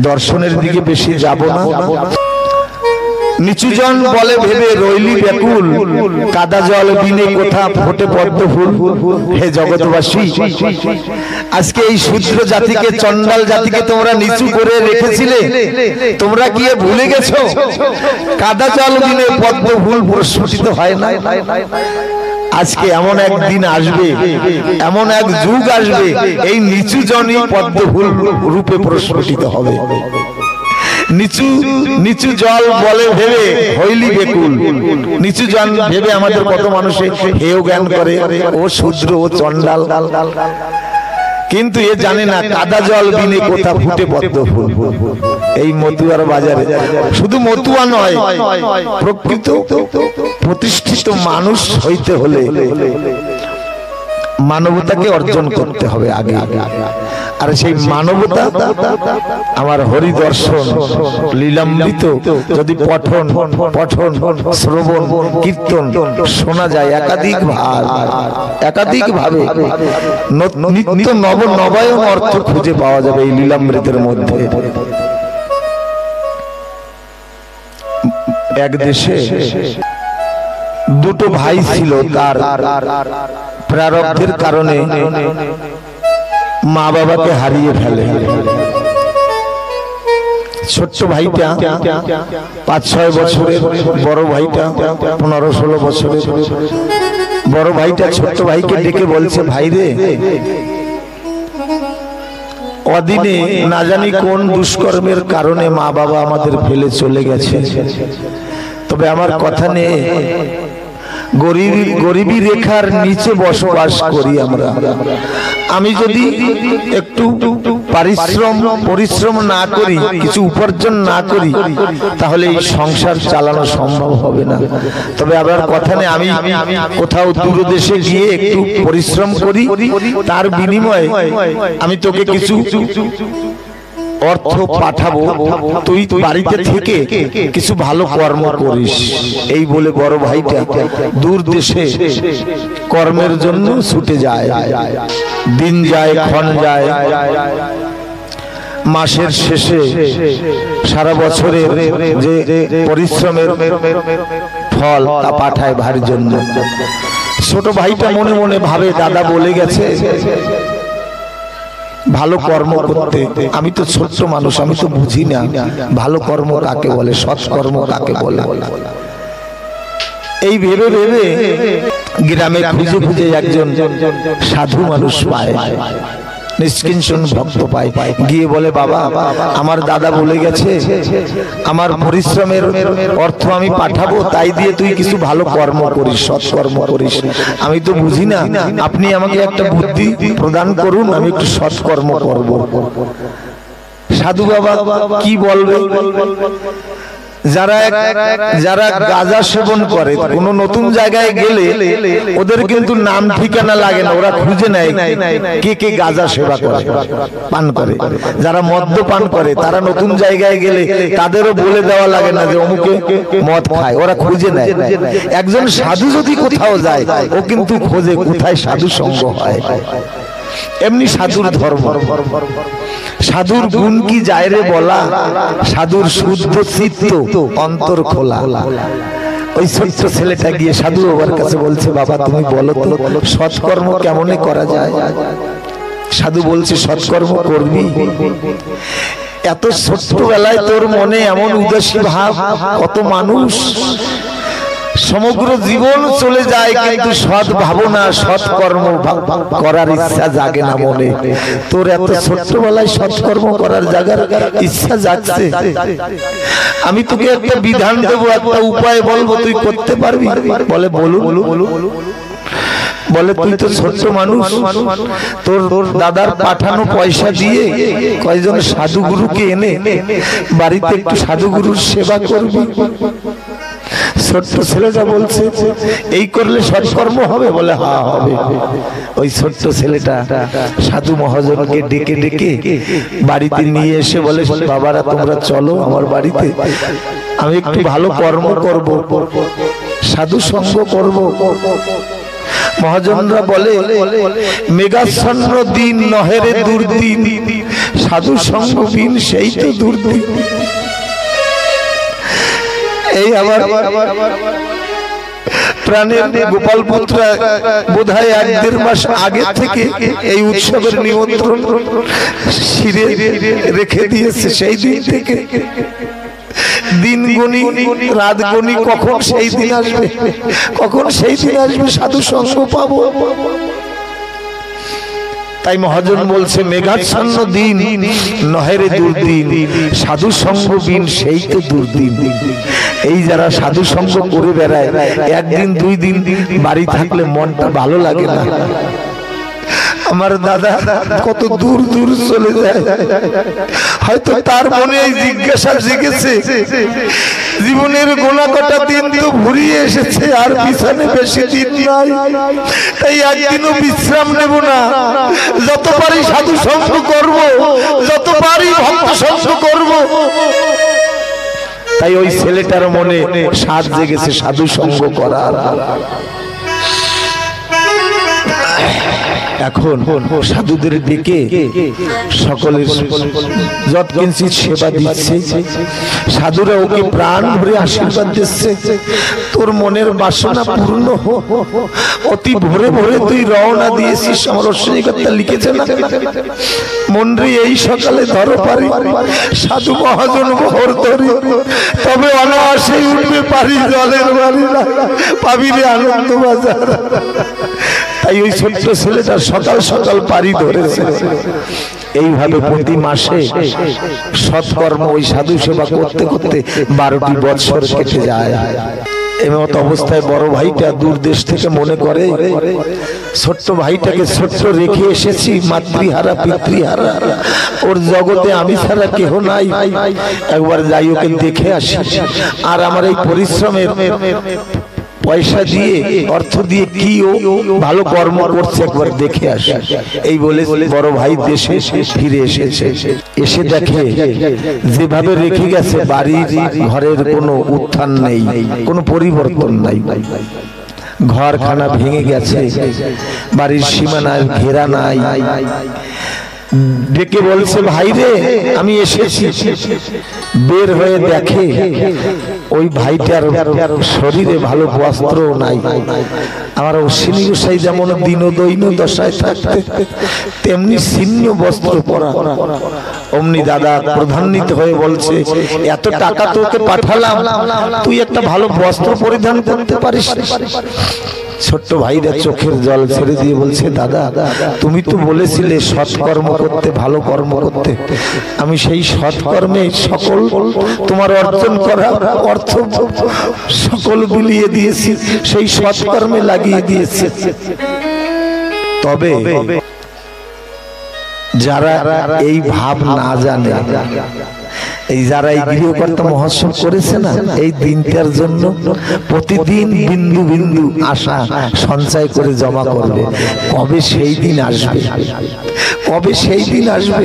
দর্শনের দিকে বেশি যাব না। নিচুজন বলে ভেবে রইলি ব্যাকুল, কাদা জল বিনে কোথা ফোটে পদ্ম ফুল। হে জগৎবাসী, আজকে এই শূদ্র জাতিকে, চন্ডাল জাতিকে তোমরা নিচু করে রেখেছিলে, তোমরা কি ভুলে গেছো? কাদা জল বিনে পদ্ম ফুল প্রস্ফুটিত হয় না। আজকে এমন একদিন আসবে, এমন এক যুগ আসবে, এই নিচু জনই পদ্ম ফুল রূপে প্রস্ফুটিত হবে। নিচু জল বলে ভেবে হইলি বেকুল। নিচু জল ভেবে আমাদের কত মানুষে হেয় জ্ঞান করে, ও শূদ্র, ও চন্ডাল। কিন্তু এ জানে না কাদা জল বিনে কোথা ফুটে পদ্ম ফুল। এই মতুয়ার বাজারে শুধু মতুয়া নয়, প্রকৃত প্রতিষ্ঠিত মানুষ হইতে হলে মানবতাকে অর্জন করতে হবে আগে। আর সেই মানবতা আমার হরি দর্শন লীলামৃত যদি পঠন শ্রবণ কীর্তন শোনা যায় একাধিক ভাবে, নিত্য নবায়ন অর্থ খুঁজে পাওয়া যাবে এই লীলামৃতের মধ্যে। এক দেশে দুটো ভাই ছিল, তার প্রারব্ধের কারণে মা বাবাকে হারিয়ে ফেলে। ছোট্ট ভাইটা 5-6 বছরের, বড় ভাইটা 15-16 বছরের। বড় ভাইটা ছোট্ট ভাইকে ডেকে বলছে, ভাই রে, অদিনে না জানি কোন দুষ্কর্মের কারণে মা বাবা আমাদের ফেলে চলে গেছে, তবে আমার কথা নেই, গরিবী রেখার নিচে বসবাস করি আমরা। আমি যদি একটু পরিশ্রম না করি, কিছু উপার্জন না করি, তাহলে এই সংসার চালানো সম্ভব হবে না। তবে আবার কথা নেই, আমি কোথাও দূরদেশে গিয়ে একটু পরিশ্রম করি, তার বিনিময়ে আমি তোকে কিছু অর্থ পাঠাবো, তুই বাড়িতে থেকে কিছু ভালো কর্ম করিস। এই বলে বড় ভাইটা দূর দেশে কর্মের জন্য ছুটে যায়। দিন যায়, ক্ষণ যায়, মাসের শেষে সারা বছরের যে পরিশ্রমের ফল তা পাঠায় ভাইয়ের জন্য। ছোট ভাইটা মনে মনে ভাবে, দাদা বলে গেছে ভালো কর্ম করতে। আমি তো ছোট্ট মানুষ, আমি তো বুঝি না ভালো কর্ম কাকে বলে, সৎকর্ম কাকে বলে। এই ভেবে ভেবে গ্রামে খুঁজে খুঁজে একজন সাধু মানুষ পায়, নিষ্কিঞ্চন ভক্ত পায়। গিয়ে বলে, বাবা, আমার দাদা বলে গেছে আমার পরিশ্রমের অর্থ আমি পাঠাবো, তাই দিয়ে তুই কিছু ভালো কর্ম করিস, সৎকর্ম করিস। আমি তো বুঝি না, আপনি আমাকে একটা বুদ্ধি প্রদান করুন, আমি একটু সৎকর্ম করব। সাধু বাবা কি বলবে? যারা গাঁজা সেবন করে, কোন নতুন জায়গায় গেলে ওদের কিন্তু নাম ঠিকানা লাগে না, ওরা খুঁজে নেয় কে কে গাঁজা সেবা করে, পান করে। যারা মদ্যপান করে তারা নতুন জায়গায় গেলে তাদেরও বলে দেওয়া লাগে না যে অমুকে মদ খায়, ওরা খুঁজে নেয়। একজন সাধু যদি কোথাও যায়, ও কিন্তু খোঁজে কোথায় সাধু সঙ্গ হয়। এমনি সাধুর ধর্ম, সাধুর গুণ কি যায় রে বলা, সাধুর শুদ্ধ চিত্ত অন্তর খোলা। ওই ছোট্ট ছেলেটা গিয়ে সাধু বাবার কাছে বলছে, বাবা তুমি বলো তো সৎকর্ম কেমনে করা যায়? সাধু বলছে, সৎকর্ম করবি? এত ছোট্টবেলায় তোর মনে এমন উদাসী ভাব, কত মানুষ সমগ্র জীবন চলে যায় কিন্তু সৎ ভাবনা, সৎকর্ম করার ইচ্ছা জাগে না মনে। তোর এত ছোট্টবেলায় সৎকর্ম করার জায়গার ইচ্ছা জাগছে। আমি তোকে একটা বিধান দেবো, একটা উপায় বলবো, তুই করতে পারবি? বলে বলুন। বলে তুই তো ছোট্ট মানুষ, তোর দাদার পাঠানো পয়সা দিয়ে কয়েকজন সাধুগুরুকে এনে বাড়িতে একটু সাধুগুরুর সেবা করবি। ছোট্ট ছেলেটা বলছে এই করলে সৎকর্ম হবে? বলে হ্যাঁ হবে। ওই ছোট্ট ছেলেটা সাধু মহাজনকে ডেকে ডেকে বাড়িতে নিয়ে এসে বলে বাবারা তোমরা চলো আমার বাড়িতে, আমি একটু ভালো কর্ম করব, সাধু সঙ্গ করব। মহাজনরা বলে মেঘাচ্ছন্ন দিন নহেরে দুর্দিন, সাধু সঙ্গ বিন সেই তো দুর্দিন। এই আমার প্রাণের গোপাল পুত্র বোধহয় 1-1.5 মাস আগে থেকে এই উৎসবের নিমন্ত্রণ শিরে রেখে দিয়েছে। সেই দিন থেকে দিন গুনি রাত গুনি, কখন সেই দিন আসবে, কখন সেই দিন আসবে সাধু সঙ্গ পাবো। তাই মহাজন বলছে মেঘাচ্ছন্ন দিন নহেরে দুর্দিন, সাধু সঙ্গ বিন সেই তো দুর্দিন। এই যারা সাধু সঙ্গ করে বেড়ায়, একদিন 2 দিন বাড়ি থাকলে মনটা ভালো লাগে না। আমার দাদা কত দূর দূর চলে যায়, হয়তো তার মনে এই জিজ্ঞাসা জেগেছে জীবনের গোনা কটা দিন তো ঘুরিয়ে এসেছে, আর পিছনে বেশি দিন নাই, তাই একদিনও বিশ্রাম নেব না, যত পারি সাধু সঙ্গ করব, যত পারি ভক্ত সঙ্গ করব। তাই ওই ছেলেটার মনে সাধ জেগেছে সাধু সঙ্গ করার। এখন সাধুদের ডেকে সকলের যৎকিঞ্চিৎ সেবা দিচ্ছে, সাধুরা ওকে প্রাণ ভরে আশীর্বাদ দিচ্ছে, তোর মনের বাসনা পূর্ণ হোক। অতি ভোরে ভোরে তুই রওনা দিয়েছিস, আমার অশ্বিনীকর্তা লিখেছে না, মন্ত্রী এই সকালে ধরো পারি সাধু মহাজন ভোর ধরি, তবে অনায়াসে উঠবে পারি জলের বাড়ি না, পাবি রে আনন্দ বাজার। তাই ওই ছোট্ট ছেলেটা সকাল সকাল পারি ধরেছে। এইভাবে প্রতি মাসে সৎকর্ম ওই সাধু সেবা করতে করতে 12টি বৎসর কেটে যায়। এমত অবস্থায় বড় ভাইটা দূর দেশ থেকে মনে করে ছোট্ট ভাইটাকে ছোট্ট রেখে এসেছি, মাতৃহারা পিতৃহারা, ওর জগতে আমি ছাড়া কেহ নাই, একবার যাই ওকে দেখে আসি, আর আমার এই পরিশ্রমের পয়সা দিয়ে অর্থ দিয়ে কি ও ভালো কর্ম করছে একবার দেখে আসে। এই বলে বড় ভাই দেশে ফিরে এসেছে। এসে দেখে যেভাবে রেখে গেছে বাড়ির ঘরের কোনো উত্থান নেই, কোনো পরিবর্তন নাই, ঘরখানা ভেঙে গেছে, বাড়ির সীমানায় ঘেরা নাই। ডেকে বলছে ভাই রে আমি এসেছি। বের হয়ে দেখে ওই ভাইটার শরীরে ভালো বস্ত্র নাই। আমার অশ্বিনী গোসাই যেমন দিনদৈন দশায় থাকতে তেমনি ছিন্ন বস্ত্র পরা। অমনি দাদা প্রধান্বিত হয়ে বলছে এত টাকা তোকে পাঠালাম, তুই একটা ভালো বস্ত্র পরিধান করতে পারিস? ছোট্ট ভাইরা চোখের জল ছেড়ে দিয়ে বলছে দাদা তুমি তো বলেছিলে সৎকর্ম করতে, ভালো কর্ম করতে, আমি সেই সৎকর্মে সকল তোমার অর্জন করা অর্থ সকল বিলিয়ে দিয়েছি, সেই সৎকর্মে লাগিয়ে দিয়েছি। তবে যারা এই ভাব না জানে, এই যারা এই গৃহকর্তা মহোৎসব করেছে না, এই দিনটার জন্য প্রতিদিন বিন্দু বিন্দু আশা সঞ্চয় করে জমা করবে, কবে সেই দিন আসবে, কবে সেই দিন আসবে।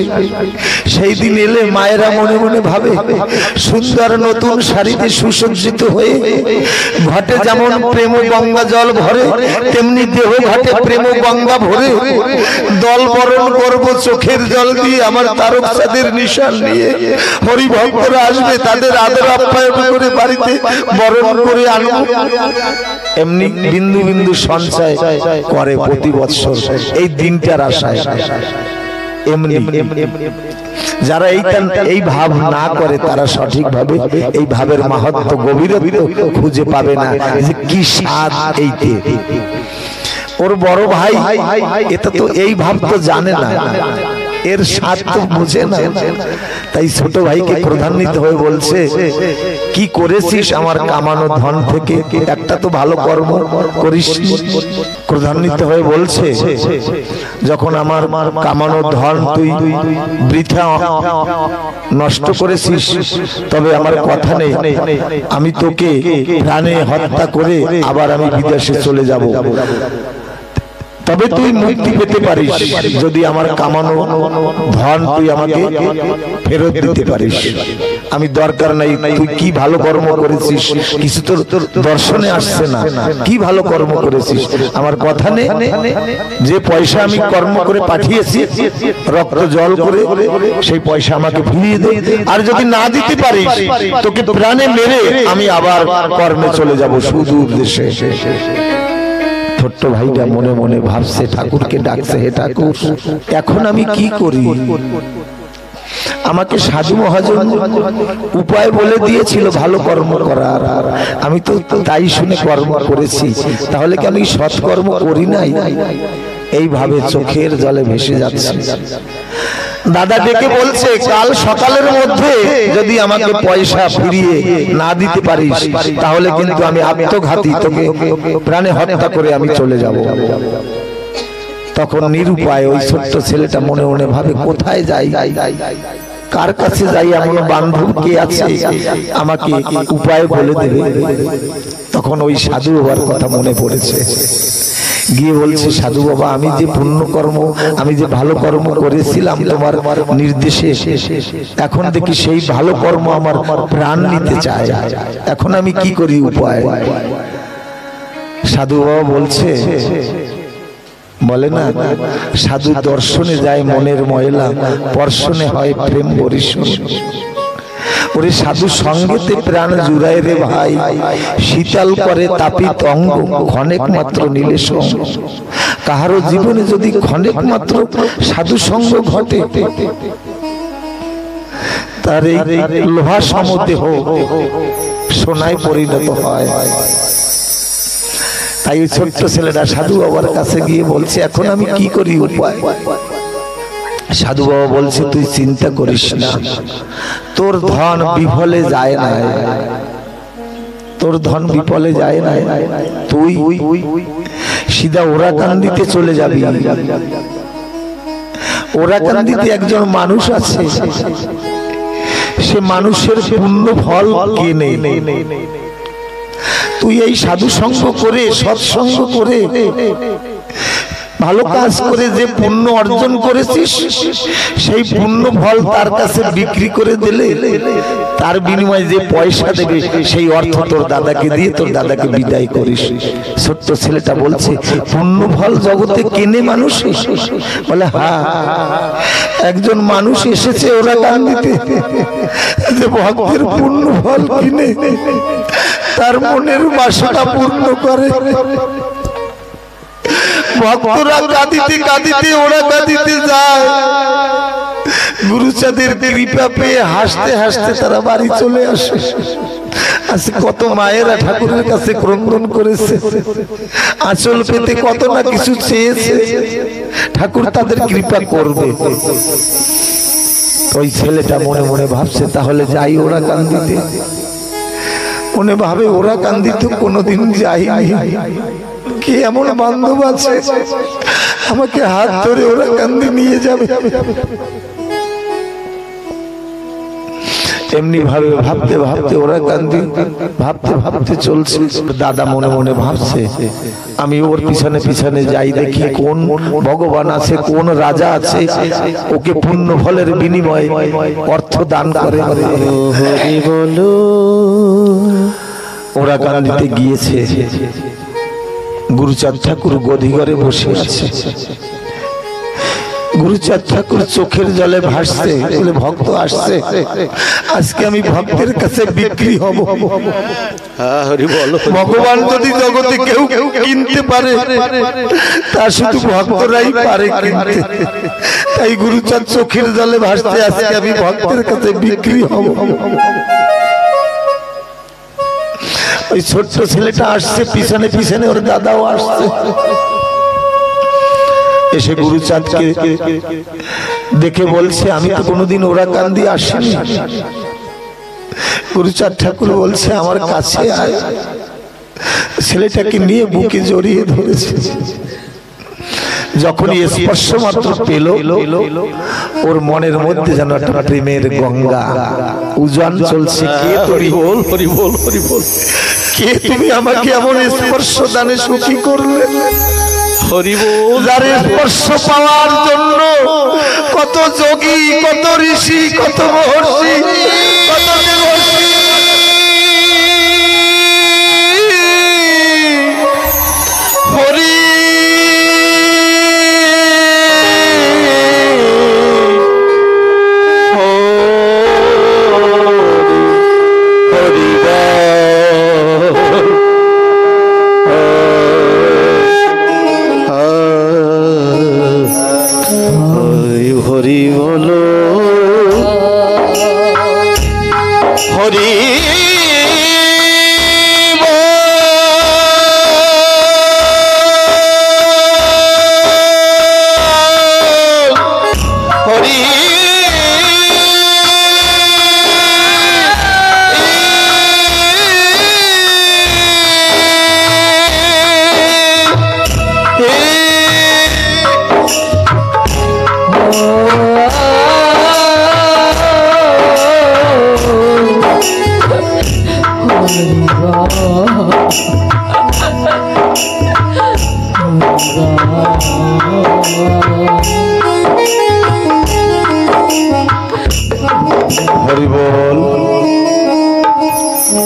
সেই দিন এলে মায়েরা মনে মনে ভাবে সুন্দর নতুন শাড়িতে সুসজ্জিত হয়ে ঘটে যেমন প্রেম গঙ্গা জল ভরে, তেমনি দেহ ঘটে প্রেম গঙ্গা ভরে দল বরণ করবো চোখের জল দিয়ে, আমার তারক চাঁদের নিশান নিয়ে হরি ভক্তরা আসবে, তাদের আদর আপ্যায়ন করে বাড়িতে বরণ করে আনবো। এমনি বিন্দু বিন্দু সঞ্চয় করে প্রতি বৎসর এই দিনটার আশায়। এমনি যারা এই ভাব না করে তারা সঠিকভাবে এই ভাবের মাহাত্ম্য গভীরত্ব খুঁজে পাবে না, যে কি স্বাদ এইতে। ওর বড় ভাই এটা তো এই ভাব তো জানে না, এর স্বাদ তো বুঝে না। তাই ছোট ভাইকে ক্রোধান্বিত হয়ে বলছে, কি করেছিস আমার কামানো ধন থেকে? একটা তো ভালো কর্ম করিস। ক্রোধান্বিত হয়ে বলছে, যখন আমার কামানো ধন তুই বৃথা নষ্ট করেছিস, তবে আমার কথা নেই, আমি তোকে প্রাণে হত্যা করে আবার আমি বিদেশে চলে যাব। তবে তুই মুক্তি পেতে পারিস যদি আমার কামানো ধন তুই আমাকে ফেরত দিতে পারিস। আমি দরকার নাই, তুই কি ভালো কর্ম করেছিস কিছু তোর দর্শনে আসছে না, কি ভালো কর্ম করেছিস আমার কথা নেই। যে পয়সা আমি কর্ম করে পাঠিয়েছি রক্ত জল করে, সেই পয়সা আমাকে ফিরিয়ে দে। আর যদি না দিতে পারিস তোকে প্রাণে মেরে আমি আবার কর্মে চলে যাব সুদূর দেশে। ছোট্ট ভাইটা মনে মনে ভাবছে, ঠাকুরকে ডাকছে, হে ঠাকুর এখন আমি কি করি? আমাকে সাধু মহাজন উপায় বলে দিয়েছিল ভালো কর্ম করার, আমি তো তাই শুনে কর্ম করেছি, তাহলে কি আমি সৎকর্ম করি নাই? এইভাবে চোখের জলে ভেসে যাচ্ছে। দাদা ডেকে বলছে, কাল সকালের মধ্যে যদি আমাকে পয়সা ফিরিয়ে না দিতে পারিস তাহলে কিন্তু আমি আত্মঘাতী, তোকে প্রাণে হত্যা করে আমি চলে যাব। তখন নিরুপায় ওই ছোট্ট ছেলেটা মনে মনে ভাবে, কোথায় যাই, কার কাছে যাই, এমন বান্ধব কে আছে আমাকে উপায় বলে দেবে? তখন ওই সাধু বাবার কথা মনে পড়েছে। গিয়ে বলছে, সাধু বাবা আমি যে পুণ্য কর্ম, আমি যে ভালো কর্ম করেছিলাম তোমার নির্দেশে, এখন দেখি সেই ভালো কর্ম আমার প্রাণ নিতে চায়, এখন আমি কি করি, উপায়? সাধু বাবা বলছে, বলে না সাধু দর্শনে যায় মনের ময়লা, পর্শনে হয় প্রেম বরিশন। ওরে সাধু সঙ্গেতে প্রাণ জুড়ায় রে ভাই, শীতল করে তাপিত অঙ্গ, ক্ষণেক মাত্র নিলে সঙ্গ। কাহারো জীবনে যদি ক্ষণেক মাত্র সাধু সঙ্গ ঘটে, তার এই লোহা সমদেহ সোনায় পরিণত হয়। তাই ছোট্ট ছেলেটা সাধু বাবার কাছে গিয়ে বলছে, এখন আমি কি করি, উপায়? সাধু বাবা বলছে, তুই চিন্তা করিস না, তোর ধন বিফলে যায় না, তোর ধন বিফলে যায় না, তুই সিধা ওরাকান্দিতে চলে যাবি। ওরাকান্দিতে একজন মানুষ আছে, সে মানুষের পুণ্য ফল কেনে। তুই এই সাধু সঙ্গ করে, সৎসঙ্গ করে, ভালো কাজ করে যে পুণ্য অর্জন করেছিস, সেই পুণ্য ফল তার কাছে বিক্রি করে দিলে তার বিনিময়ে যে পয়সা দেবে সেই অর্থ তোর দাদাকে দিয়ে তোর দাদাকে বিদায় করিস। ছোট্ট ছেলেটা বলছে, পুণ্য ফল জগতে কেনে মানুষ? বলে হ্যাঁ, একজন মানুষ এসেছে ওরাকান্দিতে, যে ভক্তের পুণ্য ফল কিনে তার মনের বাসনা পূর্ণ করে। ভক্তরা কাঁদিতে কাঁদিতে ওরাকান্দিতে যায়, গুরুচাঁদের কৃপা পেয়ে হাসতে হাসতে তারা বাড়ি চলে আসে। আজ কত মায়েরা ঠাকুরের কাছে ক্রন্দন করেছে, আঁচল পেতে কত না কিছু চেয়েছে, ঠাকুর তাদের কৃপা করবে। ওই ছেলেটা মনে মনে ভাবছে, তাহলে যাই ওরাকান্দিতে। মনে ভাবে, ওরাকান্দিতে কোনোদিন যাইনি, কি এমন বান্ধব আছে আমাকে হাত ধরে ওরাকান্দি নিয়ে যাবে? এমনি ভাবে ভাবতে ভাবতে ওরাকান্দি ভাবতে ভাবতে চলছে। দাদা মনে মনে ভাবছে, আমি ওর পিছনে পিছনে যাই, দেখি কোন ভগবান আছে, কোন রাজা আছে, ওকে পুণ্য ফলের বিনিময়ে অর্থ দান করে। ওরাকান্দিতে গিয়েছে, গুরুচাঁদ ঠাকুর গদিঘরে বসে আছে। গুরুচাঁদ ঠাকুর চোখের জলে ভাসছে, বলে ভক্ত আসছে, আজকে আমি ভক্তের কাছে বিক্রি হব। ভগবান যদি জগতে কেউ কিনতে পারে, তা শুধু ভক্তরাই পারে কিনতে। তাই গুরুচাঁদ চোখের জলে ভাসছে, আজকে আমি ভক্তের কাছে বিক্রি হব। ওই ছোট্ট ছেলেটা আসছে, পিছনে পিছনে ওর দাদাও আসছে। এসে গুরুচাঁদকে দেখে বলছে, আমি তো কোনোদিন ওরাকান্দি আসিনি। গুরুচাঁদ ঠাকুর বলছে, আমার কাছে আয়। ছেলেটাকে নিয়ে বুকে জড়িয়ে ধরেছে। যখনই স্পর্শ মাত্র পেল, ওর মনের মধ্যে যেন একটা প্রেমের গঙ্গা উজান চলছে। কে তুমি? বল হরি বল, হরি বল। কে তুমি? আমাকে এমন স্পর্শ দানে সুখী করলে। হরি বল। যার স্পর্শ পাওয়ার জন্য কত যোগী, কত ঋষি, কত মহর্ষি, কত দেবর্ষি হরি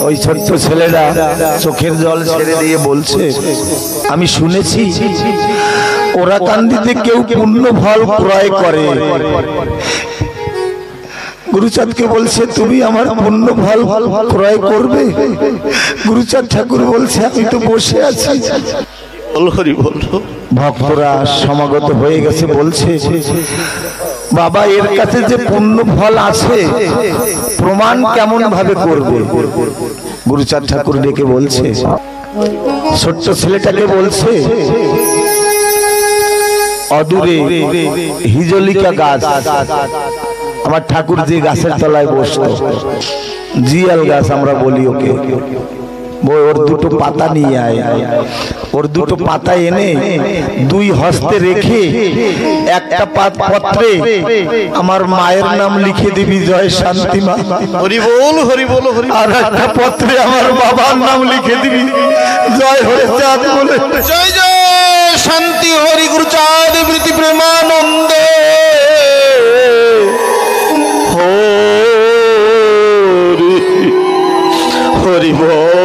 ওই ছোট্ট ছেলেরা চোখের জল ছেড়ে দিয়ে বলছে, আমি শুনেছি ওরাকান্দিতে কেউ পুণ্য ফল ক্রয় করে। গুরুচাঁদকে বলছে, তুমি আমার পুণ্য ফল ক্রয় করবে? গুরুচাঁদ ঠাকুর বলছে, আমি তো বসে আছি। ভক্তরা সমাগত হয়ে গেছে, বলছে, বাবা এর কাছে যে পুণ্য ফল আছে প্রমাণ কেমন ভাবে করবে? গুরুচাঁদ ঠাকুর ডেকে বলছে, ছোট্ট ছেলেটাকে বলছে, অদূরে হিজলিকা গাছ, আমার ঠাকুর যে গাছের তলায় বসতো, জিয়াল গাছ আমরা বলি ওকে, ওর দুটো পাতা নিয়ে আয়। ওর দুটো পাতা এনে দুই হস্তে রেখে একটা পত্রে আমার মায়ের নাম লিখে দিবি, জয় শান্তি মা, হরি বল, হরি বল, হরি। আর একটা পত্রে আমার বাবার নাম লিখে দিবি, জয় হরিচাঁদ বলে। জয় জয় শান্তি হরি গুরুচাঁদ প্রীতি প্রেমানন্দে হরি বল।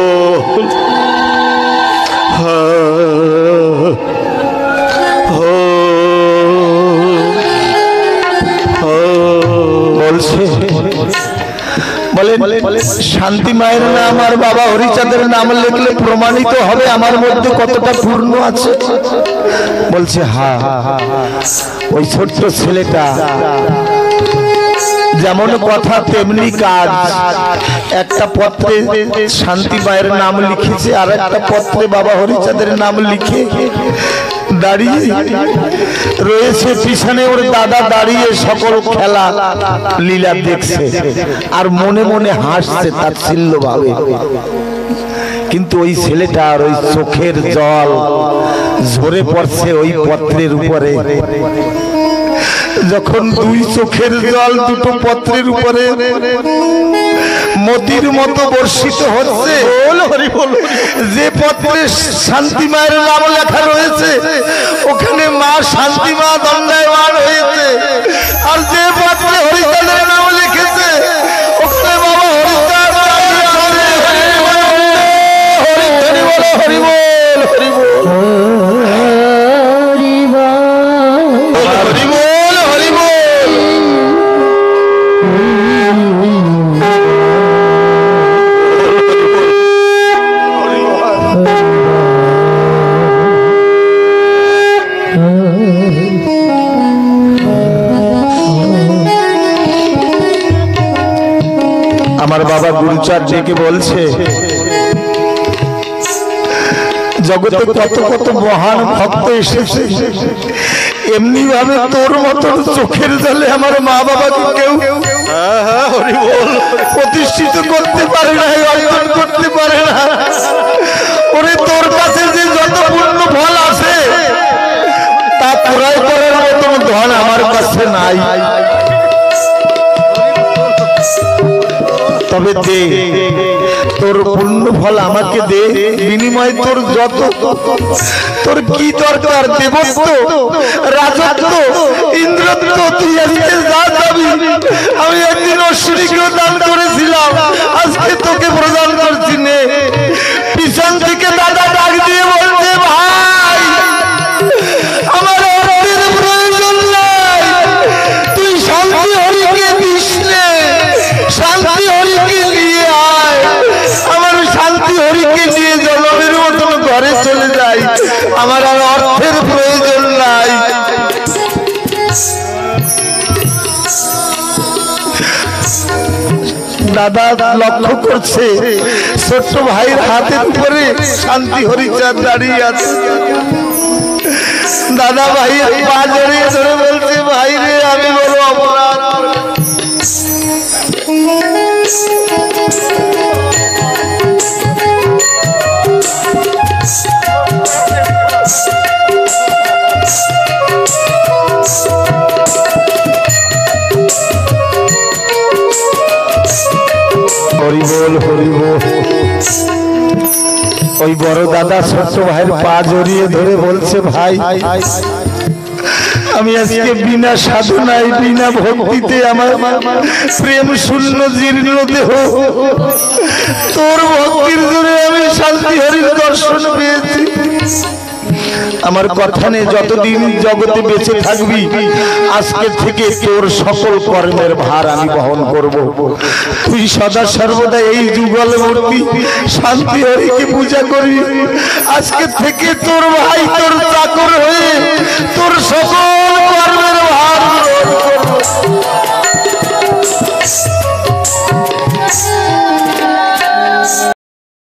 বলে শান্তি মায়ের নাম আর বাবা হরিচাঁদের নাম লিখলে প্রমাণিত হবে আমার মধ্যে কতটা পূর্ণ আছে। বলছে হ্যাঁ। ওই ছোট্ট ছেলেটা যেমন কথা তেমনি কাজ। একটা পত্রে শান্তি মায়ের নাম লিখেছে, আর একটা পত্রে বাবা হরিচাঁদের নাম লিখে দাঁড়িয়ে রয়েছে। পিছনে ওর দাদা দাঁড়িয়ে সকল খেলা লীলা দেখছে আর মনে মনে হাসছে তাচ্ছিল্য ভাবে। কিন্তু ওই ছেলেটার ওই চোখের জল ঝরে পড়ছে ওই পত্রের উপরে। যখন দুই চোখের জল দুটো পত্রের উপরে মতির মতো বর্ষিত হচ্ছে, যে পত্রে শান্তি মায়ের নাম লেখা রয়েছে ওখানে মা শান্তি মা দণ্ডায়মান হয়েছে, আর যে পত্রে হরিচাঁদের নাম লিখেছে ওখানে বাবা হরিচাঁদ। হরি বল, হরি বল, হরি বল। আমার বাবা গুরুচাঁদ ডেকে বলছে, জগতে কত কত মহান ভক্ত এসেছে, এমনি ভাবে তোর মতো চোখের জলে আমার মা বাবাকে কেউ প্রতিষ্ঠিত করতে পারে না, অর্জন করতে পারে না। ওরে তোর কাছে যে যত পূর্ণ ফল আছে তা পুরাই করার মতন ধন আমার কাছে নাই। তবে দে, তোর পূর্ণ ফল আমাকে দে, বিনিময় তোর যত, তোর কি দরকার, দেবত্ব, রাজত্ব, ইন্দ্রত্ব, তুই আজকে যা যাবি। আমি একদিন অশ্বরীকেও দান করেছিলাম, আজকে তোকে প্রদান করছি নে। পিছন থেকে দাদা ডাক দিয়ে বলছে, ভাই আমার অর্থের প্রয়োজন নাই, তুই শান্তি হরিকে দিস নে, শান্তি হরিকে নিয়ে আয়। আমার শান্তি হরিকে নিয়ে জলমের মতন ঘরে চলে যাই, আমার আর অর্থের প্রয়োজন নাই। দাদা লক্ষ্য করছে ছোট্ট ভাইয়ের হাতের উপরে শান্তি হরিচাঁদ দাঁড়িয়ে আছে। দাদা ভাইয়ের পা জড়িয়ে ধরে বলছে, ভাই রে আমি বড় অপরাধ। হরিবোল হরিবোল। ওই বড় দাদা ছোট ভাইয়ের পা জড়িয়ে ধরে বলছে, ভাই আমি আজকে বিনা সাধনায় বিনা ভক্তিতে আমার প্রেম শূন্য জীর্ণ দেহ, তোর ভক্তির জন্য আমি শান্তি হরির দর্শন পেয়েছি। আমার কথা নেই, যতদিন জগতে বেঁচে থাকবি আজকে থেকে তোর সকল কর্মের ভার আমি বহন করব। তুই সদা সর্বদা এই যুগল মূর্তি শান্তি হরিকে পূজা করবি। আজকে থেকে তোর ভাই তোর চাকর হয়ে তোর সকল কর্মের ভার